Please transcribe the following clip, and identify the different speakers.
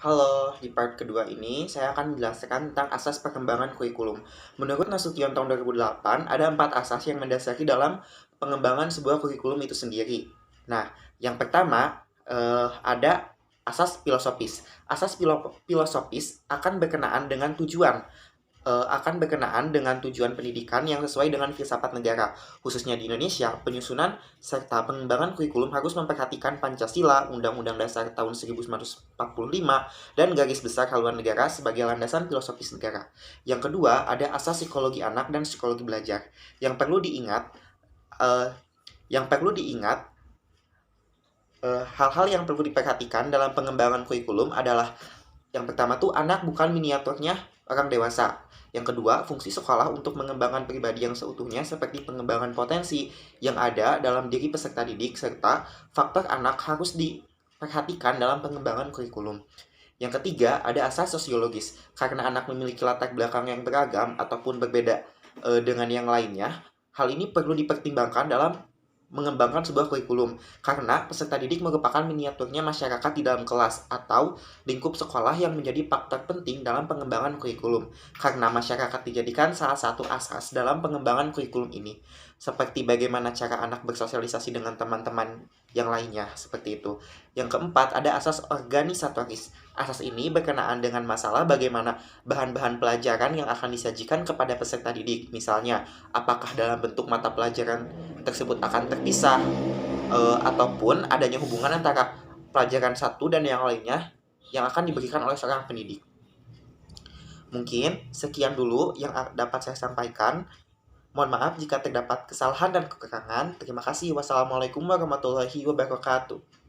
Speaker 1: Halo, di part kedua ini saya akan menjelaskan tentang asas perkembangan kurikulum. Menurut Nasution tahun 2008, ada 4 asas yang mendasari dalam pengembangan sebuah kurikulum itu sendiri. Nah, yang pertama ada asas filosofis. Asas filosofis akan berkenaan dengan tujuan pendidikan yang sesuai dengan filsafat negara. Khususnya di Indonesia, penyusunan serta pengembangan kurikulum harus memperhatikan Pancasila, Undang-Undang Dasar tahun 1945, dan garis besar haluan negara sebagai landasan filosofis negara. Yang kedua, ada asas psikologi anak dan psikologi belajar. Yang perlu diingat, eh, yang perlu diingat hal-hal yang perlu diperhatikan dalam pengembangan kurikulum adalah yang pertama tuh anak bukan miniaturnya orang dewasa. Yang kedua, fungsi sekolah untuk mengembangkan pribadi yang seutuhnya seperti pengembangan potensi yang ada dalam diri peserta didik serta faktor anak harus diperhatikan dalam pengembangan kurikulum. Yang ketiga, ada asas sosiologis. Karena anak memiliki latar belakang yang beragam ataupun berbeda dengan yang lainnya, hal ini perlu dipertimbangkan dalam mengembangkan sebuah kurikulum karena peserta didik merupakan miniaturnya masyarakat di dalam kelas atau lingkup sekolah yang menjadi faktor penting dalam pengembangan kurikulum karena masyarakat dijadikan salah satu asas dalam pengembangan kurikulum ini seperti bagaimana cara anak bersosialisasi dengan teman-teman yang lainnya seperti itu. Yang keempat ada asas organisatoris. Asas ini berkenaan dengan masalah bagaimana bahan-bahan pelajaran yang akan disajikan kepada peserta didik, misalnya apakah dalam bentuk mata pelajaran tersebut akan terpisah ataupun adanya hubungan antara pelajaran satu dan yang lainnya yang akan diberikan oleh seorang pendidik. Mungkin sekian dulu yang dapat saya sampaikan. Mohon maaf jika terdapat kesalahan dan kekurangan. Terima kasih. Wassalamualaikum warahmatullahi wabarakatuh.